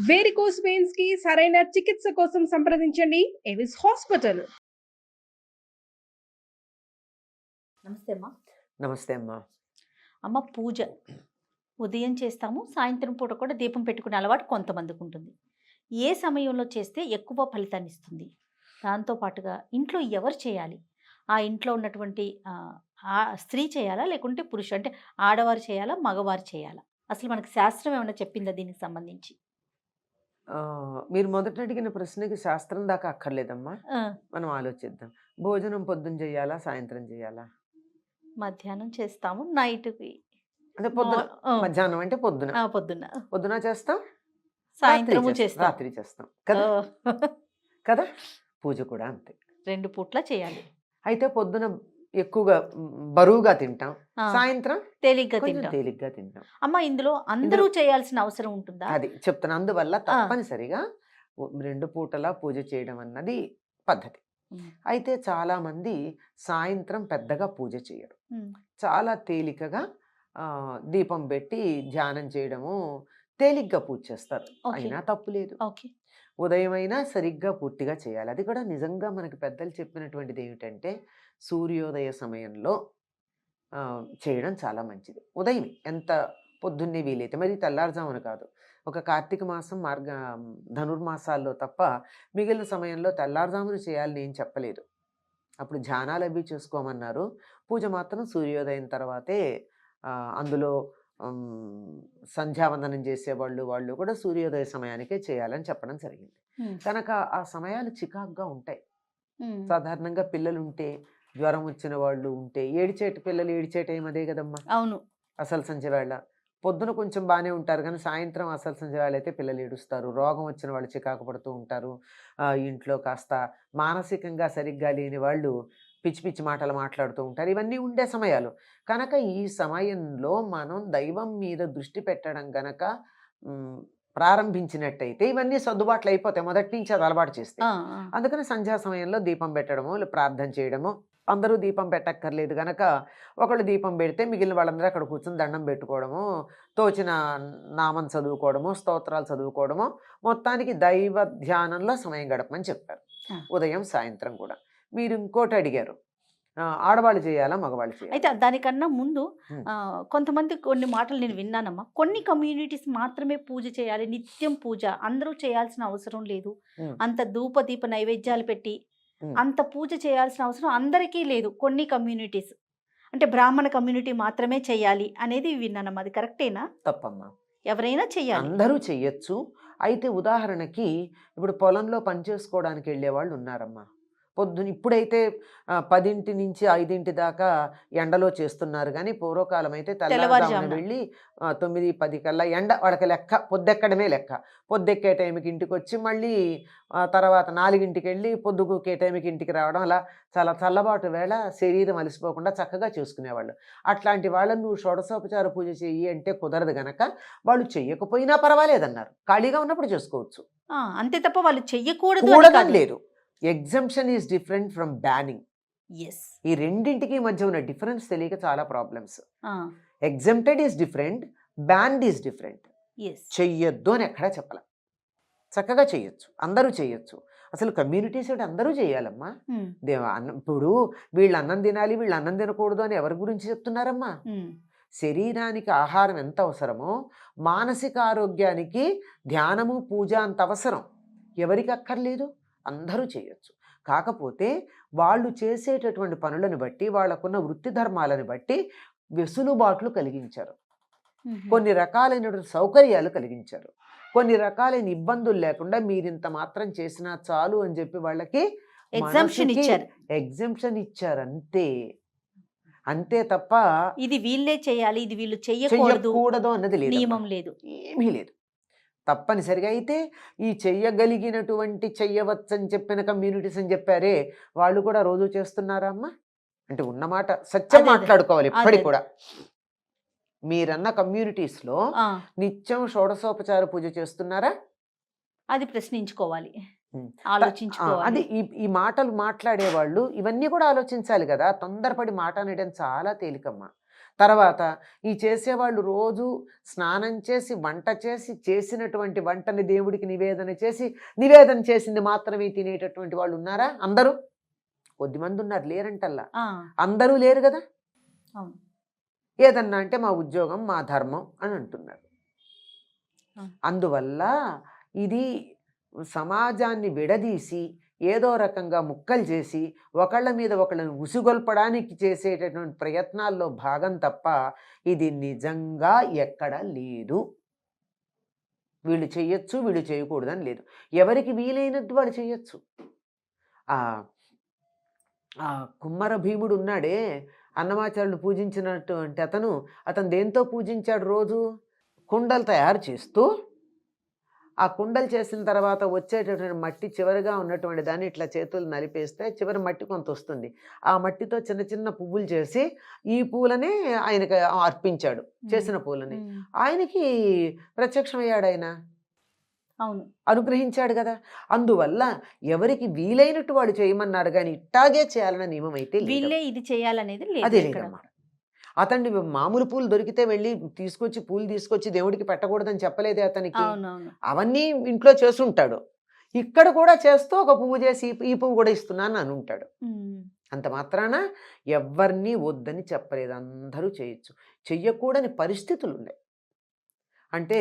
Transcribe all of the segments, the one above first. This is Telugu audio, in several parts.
వేరికోస్ వెయిన్స్ కి సరైన చికిత్స కోసం సంప్రదించండి ఎవిస్ హాస్పిటల్. నమస్తే అమ్మా. నమస్తే అమ్మా. అమ్మ, పూజ ఉదయం చేస్తాము, సాయంత్రం పూట కూడా దీపం పెట్టుకునే అలవాటు కొంతమందికి ఉంటుంది. ఏ సమయంలో చేస్తే ఎక్కువ ఫలితాన్ని ఇస్తుంది? దాంతోపాటుగా ఇంట్లో ఎవరు చేయాలి? ఆ ఇంట్లో ఉన్నటువంటి ఆ స్త్రీ చేయాలా, లేకుంటే పురుషుడు, అంటే ఆడవారు చేయాలా, మగవారు చేయాలా? అసలు మనకి శాస్త్రం ఏమైనా చెప్పిందా దీనికి సంబంధించి? మీరు మొదట అడిగిన ప్రశ్నకి శాస్త్రం దాకా అక్కర్లేదమ్మా. ఆ, మనం ఆలోచిద్దాం. భోజనం పొద్దున్న చేయాలా, సాయంత్రం చేయాలా? మధ్యాహ్నం చేస్తాము, నైట్కి అంటే పొద్దున. మధ్యాహ్నం అంటే పొద్దున. పొద్దున్న పొద్దున చేస్తాం, సాయంత్రము చేస్తాం, రాత్రి చేస్తాం కదా. కదా, పూజ కూడా అంతే, 2 పూట్ల చేయాలి. అయితే పొద్దున ఎక్కువగా బరువుగా తింటాం, సాయంత్రం తేలిగ్గా కొంచెం తింటాం. తేలిగ్గా తింటాం. అమ్మ, ఇందులో అందరూ చేయాల్సిన అవసరం ఉంటుందా? అది చెప్తున్నా. అందువల్ల తప్పనిసరిగా 2 పూటలా పూజ చేయడం అన్నది పద్ధతి. అయితే చాలా మంది సాయంత్రం పెద్దగా పూజ చేయరు, చాలా తేలికగా దీపం పెట్టి ధ్యానం చేయడము, తేలిగ్గా పూజ చేస్తారు. అయినా తప్పు లేదు. ఉదయం అయినా సరిగ్గా పూర్తిగా చేయాలి. అది కూడా నిజంగా మనకి పెద్దలు చెప్పినటువంటిది ఏమిటంటే, సూర్యోదయ సమయంలో చేయడం చాలా మంచిది. ఉదయం ఎంత పొద్దున్నే వీలైతే, మరి తెల్లారుజామున కాదు. ఒక కార్తీక మాసం, ధనుర్మాసాల్లో తప్ప మిగిలిన సమయంలో తెల్లారుజామున చేయాలని ఏం చెప్పలేదు. అప్పుడు ధ్యానాలు అవి చేసుకోమన్నారు. పూజ మాత్రం సూర్యోదయం తర్వాతే. అందులో సంధ్యావందనం చేసేవాళ్ళు వాళ్ళు కూడా సూర్యోదయ సమయానికే చేయాలని చెప్పడం జరిగింది. కనుక ఆ సమయాలు చికాకుగా ఉంటాయి. సాధారణంగా పిల్లలు ఉంటే, జ్వరం వచ్చిన వాళ్ళు ఉంటే, పిల్లలు ఏడిచే టైం అదే కదమ్మా. అవును. అసలు సంధ్య వేళ పొద్దున కొంచెం బాగానే ఉంటారు, కానీ సాయంత్రం అసలు సంధ్య వేళ అయితే పిల్లలు ఏడుస్తారు. రోగం వచ్చిన వాళ్ళు చికాకు పడుతూ ఉంటారు. ఇంట్లో కాస్త మానసికంగా సరిగ్గా లేని వాళ్ళు పిచ్చి పిచ్చి మాటలు మాట్లాడుతూ ఉంటారు. ఇవన్నీ ఉండే సమయాలు. కనుక ఈ సమయంలో మనం దైవం మీద దృష్టి పెట్టడం గనక ప్రారంభించినట్టయితే ఇవన్నీ సర్దుబాట్లు అయిపోతాయి, మొదటి నుంచి అది అలవాటు చేస్తే. అందుకని సంధ్యా సమయంలో దీపం పెట్టడము, ప్రార్థన చేయడము. అందరూ దీపం పెట్టక్కర్లేదు గనక ఒకళ్ళు దీపం పెడితే మిగిలిన వాళ్ళందరూ అక్కడ కూర్చొని దండం పెట్టుకోవడము, తోచిన నామం చదువుకోవడము, స్తోత్రాలు చదువుకోవడము, మొత్తానికి దైవ ధ్యానంలో సమయం గడపమని చెప్పారు, ఉదయం సాయంత్రం కూడా. మీరు ఇంకోటి అడిగారు, ఆడవాళ్ళు చేయాలా, మగవాళ్ళు చేయాలి? అయితే దానికన్నా ముందు కొంతమంది కొన్ని మాటలు నేను విన్నానమ్మా. కొన్ని కమ్యూనిటీస్ మాత్రమే పూజ చేయాలి, నిత్యం పూజ, అందరూ చేయాల్సిన అవసరం లేదు, అంత ధూపదీప నైవేద్యాలు పెట్టి అంత పూజ చేయాల్సిన అవసరం అందరికీ లేదు, కొన్ని కమ్యూనిటీస్ అంటే బ్రాహ్మణ కమ్యూనిటీ మాత్రమే చేయాలి అనేది విన్నానమ్మా. అది కరెక్టేనా? తప్పమ్మా, ఎవరైనా చెయ్యాలి, అందరూ చెయ్యొచ్చు. అయితే ఉదాహరణకి ఇప్పుడు పొలంలో పనిచేసుకోవడానికి వెళ్ళే వాళ్ళు ఉన్నారమ్మా. పొద్దున ఇప్పుడైతే 10 నుంచి 5 దాకా ఎండలో చేస్తున్నారు, కానీ పూర్వకాలం అయితే తెల్లవారుజామున వెళ్ళి 9-10 కల్లా ఎండ వాళ్ళకి లెక్క, పొద్దెక్కడమే లెక్క. పొద్దెక్కే టైంకి ఇంటికి వచ్చి మళ్ళీ తర్వాత 4ంటికి వెళ్ళి పొద్దుకే టైంకి ఇంటికి రావడం, అలా చాలా చల్లబాటు వేళ శరీరం అలసిపోకుండా చక్కగా చేసుకునేవాళ్ళు. అట్లాంటి వాళ్ళని నువ్వు షోడశోపచార పూజ చెయ్యి అంటే కుదరదు గనక వాళ్ళు చెయ్యకపోయినా పర్వాలేదన్నారు, ఖాళీగా ఉన్నప్పుడు చేసుకోవచ్చు. అంతే తప్ప వాళ్ళు చెయ్యకూడదు లేదు. Assumption is different from banning. ఈ రెండింటికి మధ్య ఉన్న డిఫరెన్స్ తెలియక చాలా problems. Exempted is different, banned is different. చెయ్యొద్దు అని ఎక్కడా చెప్పాల, చక్కగా చెయ్యొచ్చు, అందరూ చెయ్యొచ్చు. అసలు కమ్యూనిటీస్ అందరూ చేయాలమ్మా. ఇప్పుడు వీళ్ళు అన్నం తినాలి, వీళ్ళు అన్నం తినకూడదు అని ఎవరి గురించి చెప్తున్నారమ్మా? శరీరానికి ఆహారం ఎంత అవసరమో మానసిక ఆరోగ్యానికి ధ్యానము, పూజ అంత అవసరం. ఎవరికి అక్కర్లేదు? అందరూ చేయొచ్చు. కాకపోతే వాళ్ళు చేసేటటువంటి పనులను బట్టి, వాళ్ళకున్న వృత్తి ధర్మాలను బట్టి వెసులుబాట్లు కలిగించారు, కొన్ని రకాలైనటువంటి సౌకర్యాలు కలిగించారు, కొన్ని రకాలైన ఇబ్బందులు లేకుండా మీరింత మాత్రం చేసినా చాలు అని చెప్పి వాళ్ళకి ఎగ్జంప్షన్ ఇచ్చారు. అంతే తప్ప ఇది వీళ్ళే చేయాలి, ఇది వీళ్ళు చేయకూడదు అన్నది లేదు, నియమం లేదు, ఏమీ లేదు. తప్పనిసరిగా అయితే ఈ చెయ్యగలిగినటువంటి చెయ్యవచ్చని చెప్పిన కమ్యూనిటీస్ అని చెప్పారే, వాళ్ళు కూడా రోజు చేస్తున్నారా అమ్మా? అంటే ఉన్నమాట సత్యం మాట్లాడుకోవాలి ఎప్పటికి కూడా. మీరన్న కమ్యూనిటీస్లో నిత్యం షోడశోపచార పూజ చేస్తున్నారా? అది ప్రశ్నించుకోవాలి, ఆలోచించుకోవాలి. అది ఈ మాటలు మాట్లాడేవాళ్ళు ఇవన్నీ కూడా ఆలోచించాలి కదా. తొందరపడి మాట అనడం చాలా తేలికమ్మా. తర్వాత ఈ చేసేవాళ్ళు రోజు స్నానం చేసి వంట చేసి చేసినటువంటి వంటని దేవుడికి నివేదన చేసింది మాత్రమే తినేటటువంటి వాళ్ళు ఉన్నారా? అందరూ కొద్దిమంది ఉన్నారు, లేరంటల్లా. అందరూ లేరు కదా. అవును. ఏదన్నా అంటే మా ఉద్యోగం, మా ధర్మం అని అంటున్నారు. అందువల్ల ఇది సమాజాన్ని విడదీసి ఏదో రకంగా ముక్కలు చేసి ఒకళ్ళ మీద ఒకళ్ళని ఉసిగొల్పడానికి చేసేటటువంటి ప్రయత్నాల్లో భాగం తప్ప ఇది నిజంగా ఎక్కడా లేదు. వీళ్ళు చెయ్యొచ్చు, వీళ్ళు చేయకూడదని లేదు. ఎవరికి వీలైనట్టు వాళ్ళు చేయొచ్చు. ఆ కుమ్మర భీముడు ఉన్నాడే, అన్నమాచార్యులు పూజించినటువంటి అతను దేంతో పూజించాడు? రోజు కుండలు తయారు చేస్తూ ఆ కుండలు చేసిన తర్వాత వచ్చేటటువంటి మట్టి చివరిగా ఉన్నటువంటి దాన్ని ఇట్లా చేతులు నలిపేస్తే చివరి మట్టి కొంత వస్తుంది. ఆ మట్టితో చిన్న చిన్న పువ్వులు చేసి ఈ పూలని ఆయనకి అర్పించాడు. చేసిన పూలని ఆయనకి ప్రత్యక్షమయ్యాడు, ఆయన అవును అనుగ్రహించాడు కదా. అందువల్ల ఎవరికి వీలైనట్టు వాడు చేయమన్నాడు, కానీ ఇట్టాగే చేయాలన్న నియమం అయితే వీళ్ళే ఇది చేయాలనేది అదే లేదమ్మా. అతన్ని మామూలు పూలు దొరికితే వెళ్ళి పూలు తీసుకొచ్చి దేవుడికి పెట్టకూడదని చెప్పలేదే అతనికి. అవన్నీ ఇంట్లో చేస్తుంటాడు. ఇక్కడ కూడా చేస్తూ ఒక పువ్వు చేసి ఈ పువ్వు కూడా ఇస్తున్నాను అని ఉంటాడు. అంత మాత్రాన ఎవరిని వద్దని చెప్పలేదు, అందరూ చేయొచ్చు. చెయ్యకూడని పరిస్థితులు ఉన్నాయి. అంటే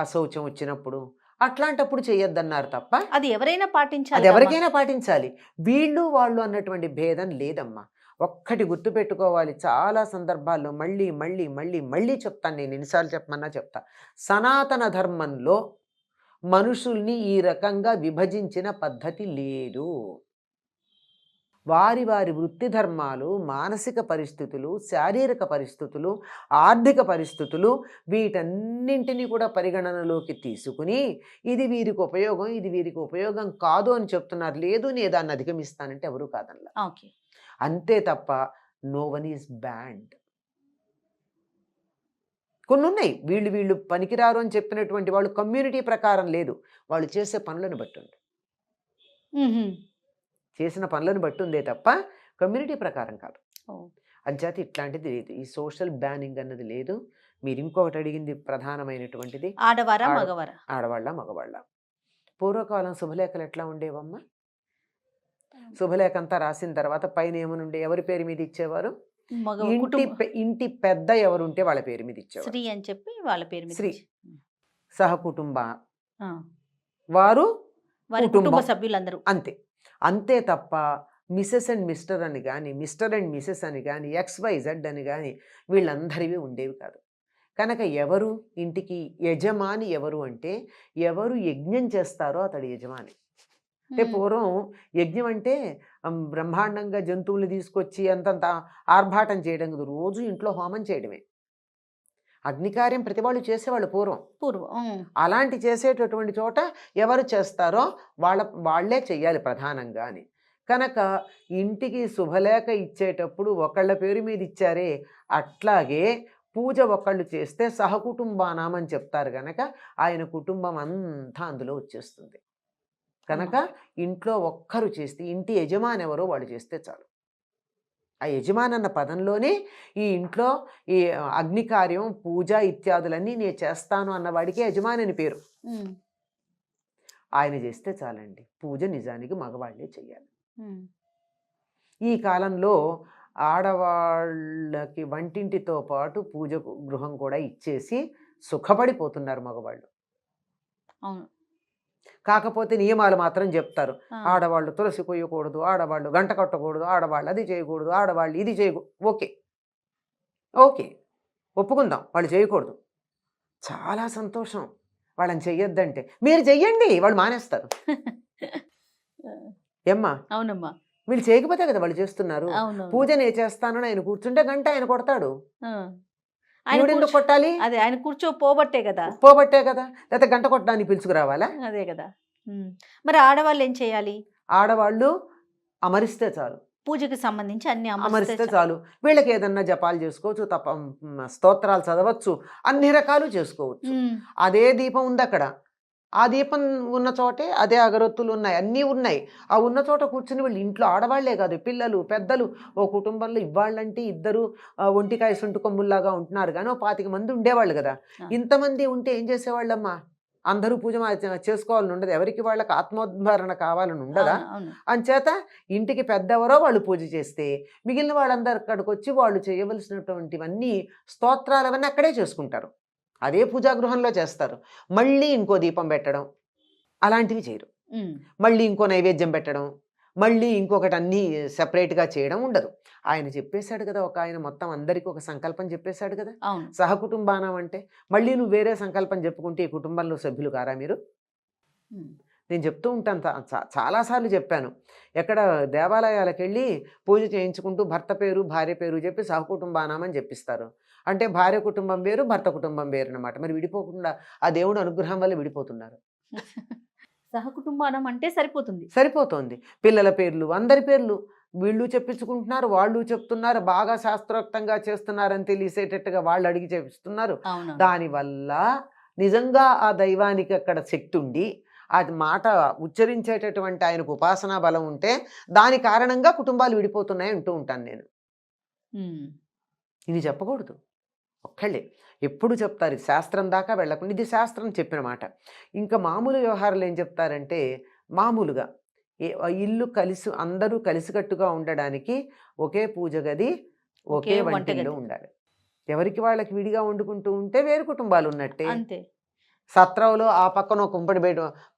అశౌచం వచ్చినప్పుడు అట్లాంటప్పుడు చెయ్యొద్దన్నారు తప్ప అది ఎవరైనా పాటించాలి, అది ఎవరికైనా పాటించాలి. వీళ్ళు వాళ్ళు అన్నటువంటి భేదం లేదమ్మా. ఒక్కటి గుర్తుపెట్టుకోవాలి, చాలా సందర్భాల్లో మళ్ళీ మళ్ళీ మళ్ళీ మళ్ళీ చెప్తాను, నేను ఎన్నిసార్లు చెప్పమన్నా చెప్తా. సనాతన ధర్మంలో మనుషుల్ని ఈ రకంగా విభజించిన పద్ధతి లేదు. వారి వారి వృత్తి ధర్మాలు, మానసిక పరిస్థితులు, శారీరక పరిస్థితులు, ఆర్థిక పరిస్థితులు వీటన్నింటినీ కూడా పరిగణనలోకి తీసుకుని ఇది వీరికి ఉపయోగం, ఇది వీరికి ఉపయోగం కాదు అని చెప్తున్నారు. లేదు నేను దాన్ని అధిగమిస్తానంటే ఎవరు కాదనలా. అంతే తప్ప నో వన్ ఈజ్ బ్యాండ్. కొన్ని ఉన్నాయి, వీళ్ళు పనికిరారు అని చెప్పినటువంటి వాళ్ళు కమ్యూనిటీ ప్రకారం లేదు, వాళ్ళు చేసే పనులను బట్టి ఉంది, చేసిన పనులను బట్టి ఉందే తప్ప కమ్యూనిటీ ప్రకారం కాదు. అంచేత ఇట్లాంటిది లేదు, ఈ సోషల్ బ్యానింగ్ అన్నది లేదు. మీరు ఇంకొకటి అడిగింది ప్రధానమైనటువంటిది, ఆడవాళ్ళ మగవాళ్ళ. పూర్వకాలం శుభలేఖలు ఎట్లా ఉండేవమ్మా? శుభలేఖ అంతా రాసిన తర్వాత పైన ఏమనుండే, ఎవరి పేరు మీద ఇచ్చేవారు? ఇంటి పెద్ద ఎవరుంటే వాళ్ళ పేరు మీద ఇచ్చేవారు. శ్రీ అని చెప్పి వాళ్ళ పేరు మీద శ్రీ సహకుటుంబ వారు కుటుంబ సభ్యులందరూ అంతే. అంతే తప్ప మిసెస్ అండ్ మిస్టర్ అని కానీ, మిస్టర్ అండ్ మిసెస్ అని కానీ, XYZ అని కానీ వీళ్ళందరివి ఉండేవి కాదు. కనుక ఎవరు ఇంటికి యజమాని ఎవరు అంటే, ఎవరు యజ్ఞం చేస్తారో అతడు యజమాని. అంటే పూర్వం యజ్ఞం అంటే బ్రహ్మాండంగా జంతువులు తీసుకొచ్చి అంతంత ఆర్భాటం చేయడం కాదు, రోజు ఇంట్లో హోమం చేయడమే. అగ్నికార్యం ప్రతి వాళ్ళు చేసేవాళ్ళు పూర్వం. అలాంటి చేసేటటువంటి చోట ఎవరు చేస్తారో వాళ్ళే చెయ్యాలి ప్రధానంగా అని. కనుక ఇంటికి శుభలేఖ ఇచ్చేటప్పుడు ఒకళ్ళ పేరు మీద ఇచ్చారే, అట్లాగే పూజ ఒకళ్ళు చేస్తే సహకుటుంబానాం అని చెప్తారు. కనుక ఆయన కుటుంబం అంతా అందులో వచ్చేస్తుంది. కనుక ఇంట్లో ఒక్కరు చేస్తే, ఇంటి యజమాని ఎవరో వాళ్ళు చేస్తే చాలు. ఆ యజమాని అన్న పదంలోనే ఈ ఇంట్లో ఈ అగ్నికార్యం, పూజ ఇత్యాదులన్నీ నేను చేస్తాను అన్నవాడికి యజమాని అని పేరు. ఆయన చేస్తే చాలండి. పూజ నిజానికి మగవాళ్ళే చెయ్యాలి. ఈ కాలంలో ఆడవాళ్ళకి వంటింటితో పాటు పూజ గృహం కూడా ఇచ్చేసి సుఖపడిపోతున్నారు మగవాళ్ళు. కాకపోతే నియమాలు మాత్రం చెప్తారు. ఆడవాళ్ళు తులసి కొయ్యకూడదు, ఆడవాళ్ళు గంట కట్టకూడదు, ఆడవాళ్ళు అది చేయకూడదు, ఆడవాళ్ళు ఇది చేయకూడదు. ఓకే ఒప్పుకుందాం, వాళ్ళు చేయకూడదు. చాలా సంతోషం వాళ్ళని చెయ్యొద్దంటే. మీరు చెయ్యండి, వాళ్ళు మానేస్తారు. ఏమ్మా? అవునమ్మా. వీళ్ళు చేయకపోతే కదా వాళ్ళు చేస్తున్నారు. పూజ నేను చేస్తానని ఆయన కూర్చుంటే గంట ఆయన కొడతాడు. ఎందుకు కొట్టాలి? అదే ఆయన పోబట్టే కదా. లేకపోతే గంట కొట్టడానికి పిలుచుకురావాలా? అదే కదా. మరి ఆడవాళ్ళు ఏం చేయాలి? ఆడవాళ్ళు అమరిస్తే చాలు, పూజకి సంబంధించి అన్ని అమరిస్తే చాలు. వీళ్ళకి ఏదన్నా జపాలు చేసుకోవచ్చు, స్తోత్రాలు చదవచ్చు, అన్ని రకాలు చేసుకోవచ్చు. అదే దీపం ఉంది అక్కడ, ఆ దీపం ఉన్న చోటే అదే అగరొత్తులు ఉన్నాయి, అన్నీ ఉన్నాయి. ఆ ఉన్న చోట కూర్చుని వీళ్ళు ఇంట్లో ఆడవాళ్లే కాదు, పిల్లలు పెద్దలు, ఓ కుటుంబంలో ఇవ్వాళ్ళంటే ఇద్దరు ఒంటికాయ సొంటు కొమ్ముల్లాగా ఉంటున్నారు కానీ ఓ 25 మంది ఉండేవాళ్ళు కదా. ఇంతమంది ఉంటే ఏం చేసేవాళ్ళమ్మా? అందరూ పూజ చేసుకోవాలని ఉండదు, ఎవరికి వాళ్ళకి ఆత్మోద్ధారణ కావాలని ఉండదా? అంచేత ఇంటికి పెద్దెవరో వాళ్ళు పూజ చేస్తే మిగిలిన వాళ్ళందరూ అక్కడికి వచ్చి వాళ్ళు చేయవలసినటువంటివన్నీ స్తోత్రాలు అవన్నీ అక్కడే చేసుకుంటారు, అదే పూజాగృహంలో చేస్తారు. మళ్ళీ ఇంకో దీపం పెట్టడం అలాంటివి చేయరు, మళ్ళీ ఇంకో నైవేద్యం పెట్టడం, మళ్ళీ ఇంకొకటి అన్నీ సెపరేట్గా చేయడం ఉండదు. ఆయన చెప్పేశాడు కదా, ఒక ఆయన మొత్తం అందరికీ ఒక సంకల్పం చెప్పేశాడు కదా, సహకుటుంబానం అంటే. మళ్ళీ నువ్వు వేరే సంకల్పం చెప్పుకుంటే ఈ కుటుంబంలో సభ్యులు కారా మీరు? నేను చెప్తూ ఉంటాను, చాలాసార్లు చెప్పాను. ఎక్కడ దేవాలయాలకు వెళ్ళి పూజ చేయించుకుంటూ భర్త పేరు భార్య పేరు చెప్పి సహకుటుంబానం అని చెప్పిస్తారు. అంటే భార్య కుటుంబం వేరు, భర్త కుటుంబం వేరు అన్నమాట. మరి విడిపోకుండా ఆ దేవుడు అనుగ్రహం వల్ల విడిపోతున్నారు. సహకుటుంబానం అంటే సరిపోతుంది. పిల్లల పేర్లు, అందరి పేర్లు వీళ్ళు చెప్పించుకుంటున్నారు, వాళ్ళు చెప్తున్నారు, బాగా శాస్త్రోక్తంగా చేస్తున్నారని తెలిసేటట్టుగా వాళ్ళు అడిగి చేపిస్తున్నారు. దానివల్ల నిజంగా ఆ దైవానికి అక్కడ శక్తి ఉండి ఆ మాట ఉచ్చరించేటటువంటి ఆయనకు ఉపాసనా బలం ఉంటే దాని కారణంగా కుటుంబాలు విడిపోతున్నాయి అంటూ ఉంటాను నేను. ఇది చెప్పకూడదు, ఒక్కళ్ళే ఎప్పుడు చెప్తారు, ఇది శాస్త్రం దాకా వెళ్ళకుండా, ఇది శాస్త్రం చెప్పిన మాట. ఇంకా మామూలు వ్యవహారాలు ఏం చెప్తారంటే, మామూలుగా ఇల్లు అందరూ కలిసికట్టుగా ఉండడానికి ఒకే పూజ గది, ఒకే వంటిల్లు ఉండాలి. ఎవరికి వాళ్ళకి విడిగా వండుకుంటూ ఉంటే వేరు కుటుంబాలు ఉన్నట్టే. సత్రంలో ఆ పక్కన ఒక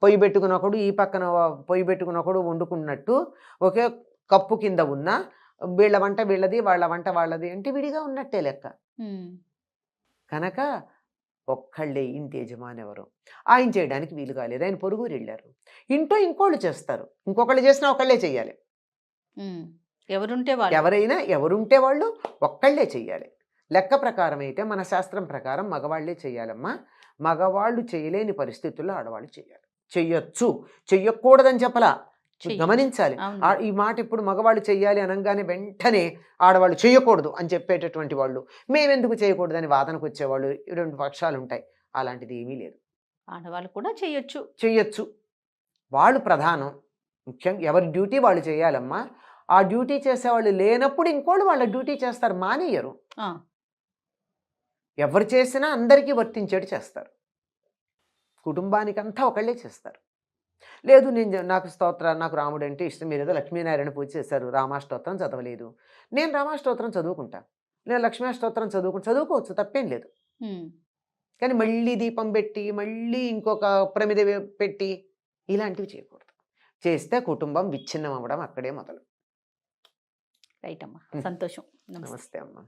పొయ్యి పెట్టుకుని ఒకడు, ఈ పక్కన పొయ్యి పెట్టుకుని ఒకడు వండుకున్నట్టు ఒకే కప్పు కింద ఉన్న వీళ్ళ వంట వీళ్ళది, వాళ్ళ వంట వాళ్ళది అంటే విడిగా ఉన్నట్టే లెక్క. కనుక ఒక్కళ్ళే ఇంటి యజమాని ఎవరు, ఆయన చేయడానికి వీలు కాలేదు, ఆయన పొరుగురు వెళ్ళారు, ఇంట్లో ఇంకోళ్ళు చేస్తారు, ఇంకొకళ్ళు చేసినా ఒకళ్ళే చెయ్యాలి. ఎవరుంటే వాళ్ళు ఒక్కళ్ళే చెయ్యాలి. లెక్క ప్రకారం అయితే మన శాస్త్రం ప్రకారం మగవాళ్లే చెయ్యాలమ్మా. మగవాళ్ళు చేయలేని పరిస్థితుల్లో ఆడవాళ్ళు చేయాలి. చెయ్యొచ్చు, చెయ్యకూడదని చెప్పలా, గమనించాలి. ఈ మాట ఇప్పుడు మగవాళ్ళు చెయ్యాలి అనగానే వెంటనే ఆడవాళ్ళు చేయకూడదు అని చెప్పేటటువంటి వాళ్ళు, మేమెందుకు చేయకూడదని వాదనకు వచ్చేవాళ్ళు 2 పక్షాలు ఉంటాయి. అలాంటిది ఏమీ లేదు, ఆడవాళ్ళు కూడా చెయ్యొచ్చు. వాళ్ళు ప్రధానం, ముఖ్యంగా ఎవరి డ్యూటీ వాళ్ళు చేయాలమ్మా. ఆ డ్యూటీ చేసేవాళ్ళు లేనప్పుడు ఇంకోళ్ళు వాళ్ళ డ్యూటీ చేస్తారు, మానేయరు. ఎవరు చేసినా అందరికీ వర్తించేటి చేస్తారు, కుటుంబానికంతా ఒకళ్ళే చేస్తారు. లేదు నాకు రాముడు అంటే ఇష్టం, మీరు ఏదో లక్ష్మీనారాయణ పూజ చేశారు, రామాష్టోత్రం చదవలేదు, నేను రామాష్టోత్రం చదువుకుంటాను, నేను లక్ష్మీష్టోత్రం చదువుకోవచ్చు, తప్పేం లేదు. కానీ మళ్ళీ దీపం పెట్టి మళ్ళీ ఇంకొక ప్రమిద పెట్టి ఇలాంటివి చేయకూడదు. చేస్తే కుటుంబం విచ్ఛిన్నం అవ్వడం అక్కడే మొదలు. రైట్ అమ్మా, సంతోషం. నమస్తే అమ్మా.